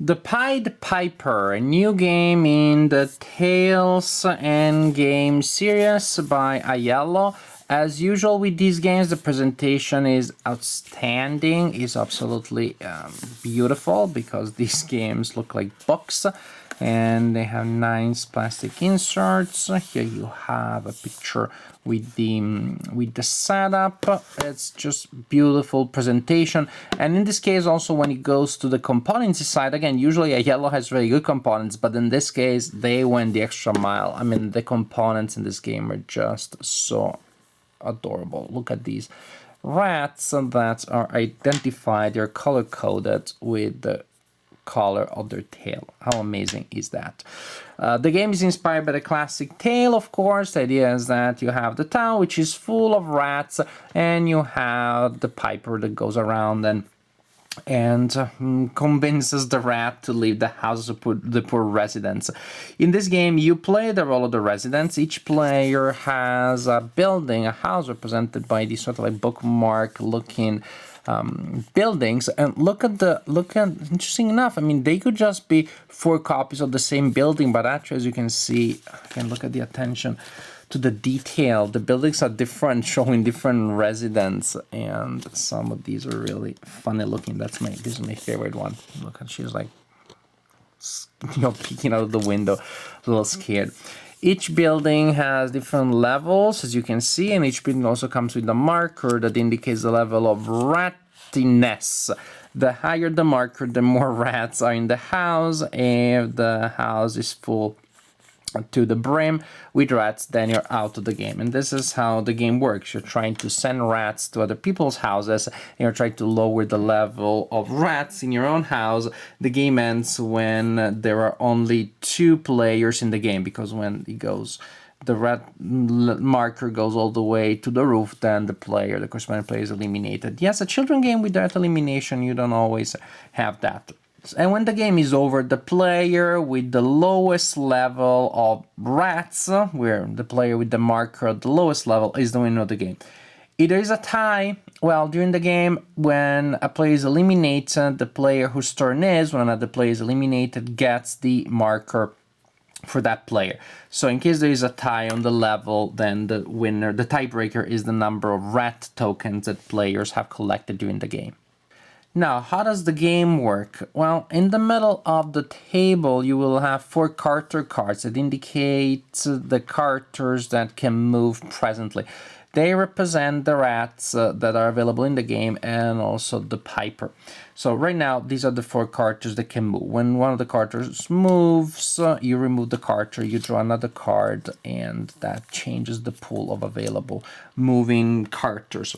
The Pied Piper, a new game in the Tales and Game series by Aiello. As usual with these games, the presentation is outstanding, is absolutely beautiful because these games look like books and they have nice plastic inserts. Here you have a picture with the setup. It's just beautiful presentation, and in this case also when it goes to the components side, again, usually Aiello has very good components, but in this case they went the extra mile. I mean, the components in this game are just so adorable. Look at these rats that are identified, they're color coded with the color of their tail. How amazing is that? The game is inspired by the classic tale, of course. The idea is that you have the town, which is full of rats, and you have the piper that goes around and convinces the rat to leave the house of the poor residents. In this game, you play the role of the residents. Each player has a building, a house represented by these sort of like bookmark-looking buildings, and look at interesting enough, I mean, they could just be 4 copies of the same building, but actually, as you can see, again, look at the attention to the detail. The buildings are different, showing different residents, and some of these are really funny looking. This is my favorite one. Look, and she's like, peeking out of the window, a little scared. Each building has different levels, as you can see, and each building also comes with a marker that indicates the level of rattiness. The higher the marker, the more rats are in the house. If the house is full to the brim with rats, then you're out of the game. And this is how the game works. You're trying to send rats to other people's houses, and you're trying to lower the level of rats in your own house. The game ends when there are only 2 players in the game, because when it goes, the rat marker goes all the way to the roof, then the corresponding player is eliminated. Yes, a children game with that elimination, you don't always have that. And when the game is over, the player with the lowest level of rats, where the player with the marker at the lowest level, is the winner of the game. If there is a tie, well, during the game, when a player is eliminated, the player whose turn is, when another player is eliminated, gets the marker for that player. So in case there is a tie on the level, then the winner, the tiebreaker, is the number of rat tokens that players have collected during the game. Now, how does the game work? Well, in the middle of the table, you will have 4 Carter cards that indicate the characters that can move presently. They represent the rats that are available in the game, and also the piper. So right now, these are the 4 characters that can move. When one of the characters moves, you remove the character, you draw another card, and that changes the pool of available moving characters.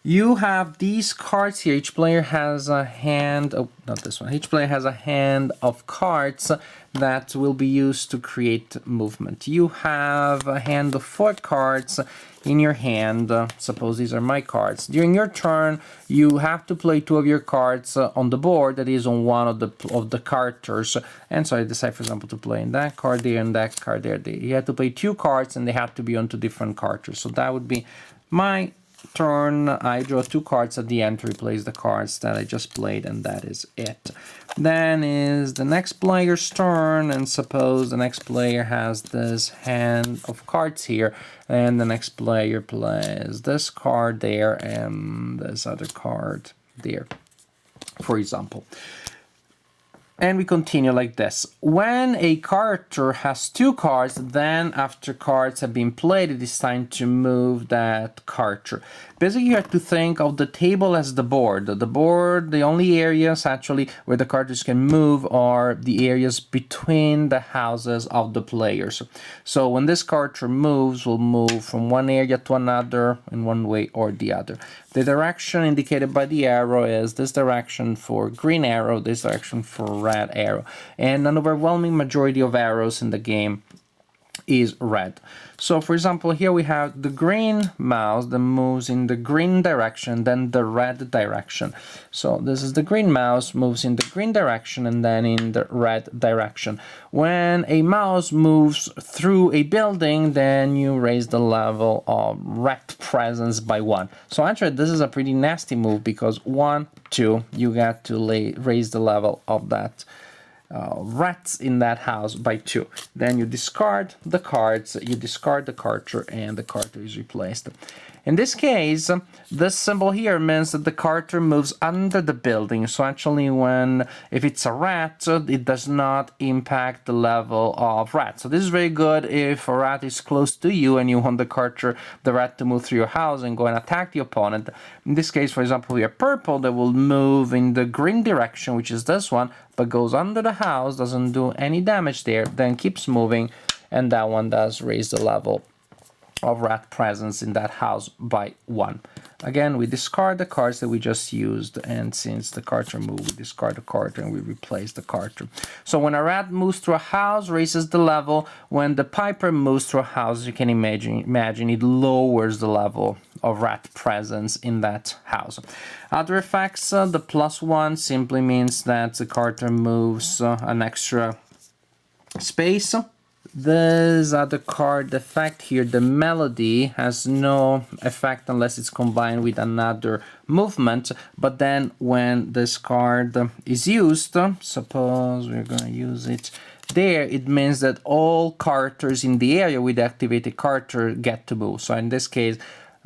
You have these cards here. Each player has a hand, oh, not this one. Each player has a hand of cards that will be used to create movement. You have a hand of 4 cards in your hand. Suppose these are my cards. During your turn, you have to play 2 of your cards on the board that is on one of the characters. And so I decide, for example, to play in that card there and that card there. You have to play 2 cards, and they have to be on 2 different characters. So that would be my turn. I draw 2 cards at the end to replace the cards that I just played, and that is it. Then is the next player's turn, and suppose the next player has this hand of cards here, and the next player plays this card there and this other card there, for example. And we continue like this. When a character has 2 cards, then after cards have been played, it is time to move that character. Basically, you have to think of the table as the board. The board, the only areas actually where the characters can move are the areas between the houses of the players. So when this character moves, will move from one area to another in one way or the other. The direction indicated by the arrow is this direction for green arrow, this direction for red arrow. And an overwhelming majority of arrows in the game is red. So for example, here we have the green mouse that moves in the green direction, then the red direction. So this is the green mouse moves in the green direction and then in the red direction. When a mouse moves through a building, then you raise the level of rat presence by 1. So actually this is a pretty nasty move because 1, 2, you got to raise the level of that rats in that house by 2. Then you discard the cards, you discard the Carter, and the Carter is replaced. In this case, this symbol here means that the Carter moves under the building. So actually if it's a rat, it does not impact the level of rat. So this is very good if a rat is close to you and you want the rat to move through your house and go and attack the opponent. In this case, for example, we have purple that will move in the green direction, which is this one, but goes under the house, doesn't do any damage there, then keeps moving, and that one does raise the level of rat presence in that house by 1. Again, we discard the cards that we just used, and since the Carter moved, we discard the Carter and we replace the Carter. So when a rat moves through a house, raises the level. When the Piper moves through a house, you can imagine it lowers the level of rat presence in that house. Other effects, the +1 simply means that the Carter moves an extra space. This other card effect here, the melody, has no effect unless it's combined with another movement. But then when this card is used, suppose we're going to use it there, it means that all Carters in the area with the activated Carter get to move. So in this case,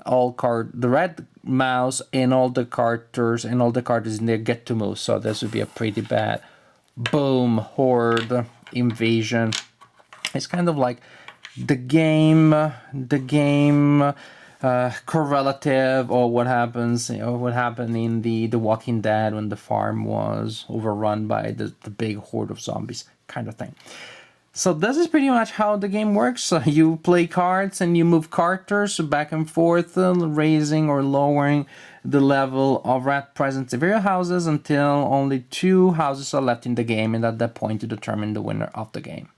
the red mouse and all the Carters in there get to move. So this would be a pretty bad boom, horde, invasion. It's kind of like the game correlative, or what happened in the Walking Dead when the farm was overrun by the big horde of zombies kind of thing. So this is pretty much how the game works. You play cards and you move Carters back and forth, raising or lowering the level of rat presence in various houses until only 2 houses are left in the game, and at that point you determine the winner of the game.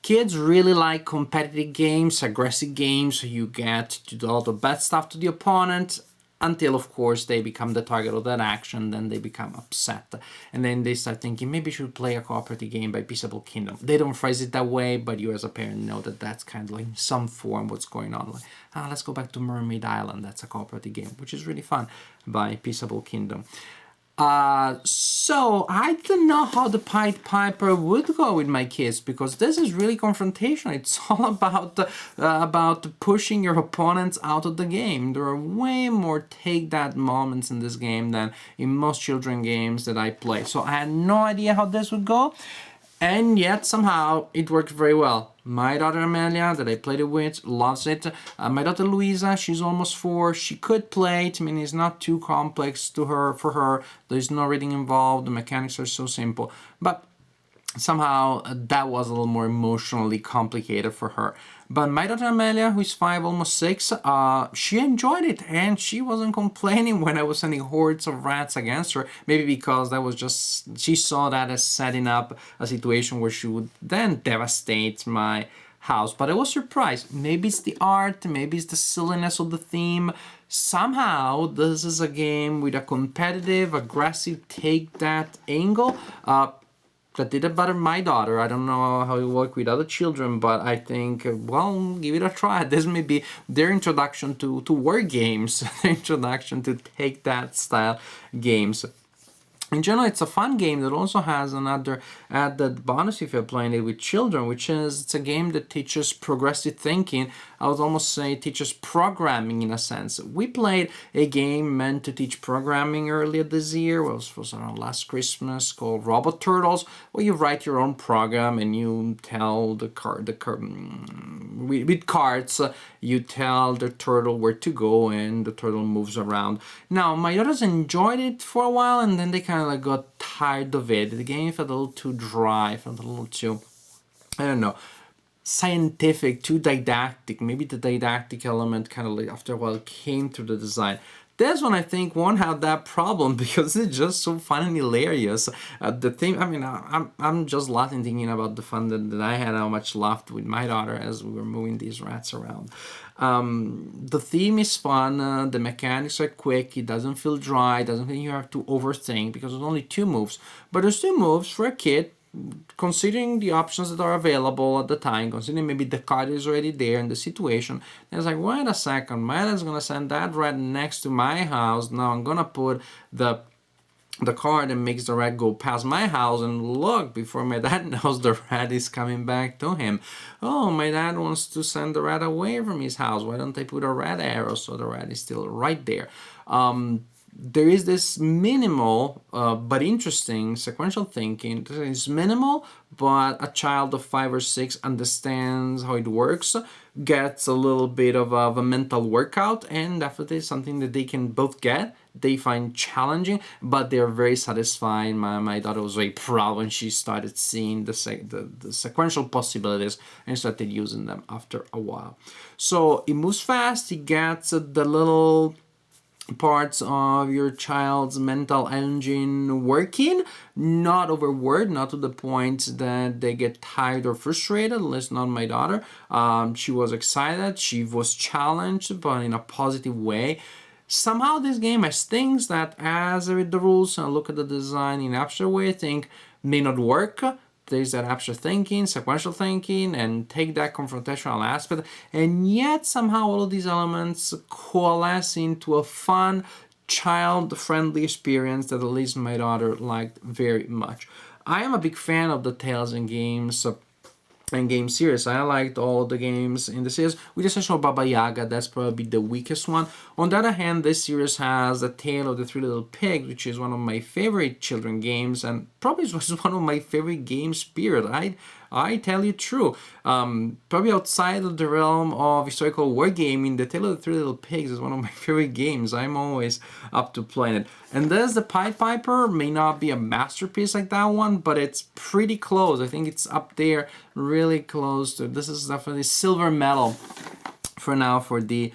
Kids really like competitive games, aggressive games, so you get to do all the bad stuff to the opponent until, of course, they become the target of that action, then they become upset. And then they start thinking, maybe you should play a cooperative game by Peaceable Kingdom. They don't phrase it that way, but you as a parent know that that's kind of like in some form what's going on. Like, let's go back to Mermaid Island, that's a cooperative game, which is really fun, by Peaceable Kingdom. So I don't know how the Pied Piper would go with my kids, because this is really confrontational. It's all about pushing your opponents out of the game. There are way more take that moments in this game than in most children games that I play. So I had no idea how this would go. And yet, somehow, it worked very well. My daughter Amelia, that I played it with, loves it. My daughter Luisa, she's almost 4. She could play it. I mean, it's not too complex for her. There's no reading involved. The mechanics are so simple. But somehow, that was a little more emotionally complicated for her. But my daughter Amelia, who is 5, almost 6, she enjoyed it, and she wasn't complaining when I was sending hordes of rats against her. Maybe because that was just, she saw that as setting up a situation where she would then devastate my house. But I was surprised. Maybe it's the art, maybe it's the silliness of the theme. Somehow, this is a game with a competitive, aggressive take that angle. That didn't bother my daughter. I don't know how it worked with other children, but I think, well, give it a try. This may be their introduction to war games, their introduction to take that style games. In general, it's a fun game that also has another added bonus if you're playing it with children, which is it's a game that teaches progressive thinking. I would almost say teaches programming in a sense. We played a game meant to teach programming earlier this year. Well, it was around last Christmas, called Robot Turtles, where you write your own program and you tell with cards, you tell the turtle where to go and the turtle moves around. Now, my daughters enjoyed it for a while and then they kind of like got tired of it. The game felt a little too dry, felt a little too, I don't know, scientific, too didactic. Maybe the didactic element kind of like after a while came through the design. This one I think won't have that problem because it's just so fun and hilarious. The thing, I mean, I'm just laughing thinking about the fun that I had, how much laughed with my daughter as we were moving these rats around. The theme is fun. The mechanics are quick. It doesn't feel dry. It doesn't mean you have to overthink because there's only 2 moves. But there's 2 moves for a kid, considering the options that are available at the time, considering maybe the card is already there in the situation. And it's like, wait a second, my dad's gonna send that rat next to my house. Now I'm gonna put the card that makes the rat go past my house, and look, before my dad knows, the rat is coming back to him. Oh, my dad wants to send the rat away from his house. Why don't I put a rat arrow so the rat is still right there? There is this minimal but interesting sequential thinking. It's minimal, but a child of 5 or 6 understands how it works, gets a little bit of a mental workout, and definitely something that they can both get. They find challenging, but they're very satisfied. My daughter was very proud when she started seeing the sequential possibilities and started using them after a while. So it moves fast. It gets the little parts of your child's mental engine working, not overworked, not to the point that they get tired or frustrated, at least not my daughter. She was excited, she was challenged, but in a positive way. Somehow this game has things that, as I read the rules and look at the design in an abstract way, I think may not work. There's that abstract thinking, sequential thinking, and take that confrontational aspect, and yet somehow all of these elements coalesce into a fun, child-friendly experience that at least my daughter liked very much. I am a big fan of the Tales and Games and game series. I liked all the games in the series, with the exception of Baba Yaga. That's probably the weakest one. On the other hand, this series has The Tale of the Three Little Pigs, which is one of my favorite children games, and probably was one of my favorite games, period. I tell you true. Probably outside of the realm of historical wargaming, The Tale of the Three Little Pigs is one of my favorite games. I'm always up to playing it. And this, the Pied Piper, may not be a masterpiece like that one, but it's pretty close. I think it's up there, really close to. This is definitely silver medal for now for the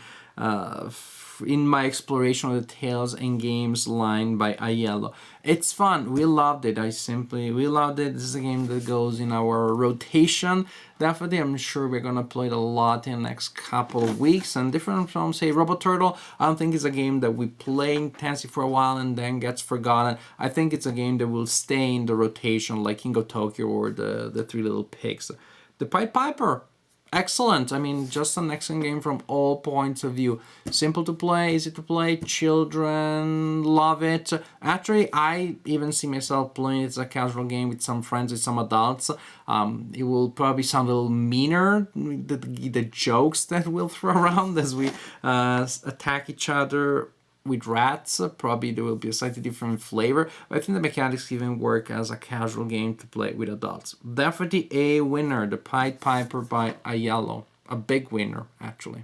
in my exploration of the Tales and Games line by Aiello. It's fun. We loved it. We loved it. This is a game that goes in our rotation. Definitely, I'm sure we're gonna play it a lot in the next couple of weeks. And different from, say, Robo Turtle, I don't think it's a game that we play intensely for a while and then gets forgotten. I think it's a game that will stay in the rotation, like King of Tokyo or the Three Little Pigs. The Pied Piper, excellent. I mean, just an excellent game from all points of view. Simple to play, easy to play, children love it. Actually, I even see myself playing it as a casual game with some friends, with some adults. It will probably sound a little meaner, the jokes that we'll throw around as we attack each other with rats. Probably there will be a slightly different flavor, but I think the mechanics even work as a casual game to play with adults. Definitely a winner, the Pied Piper by Aiello. A big winner, actually.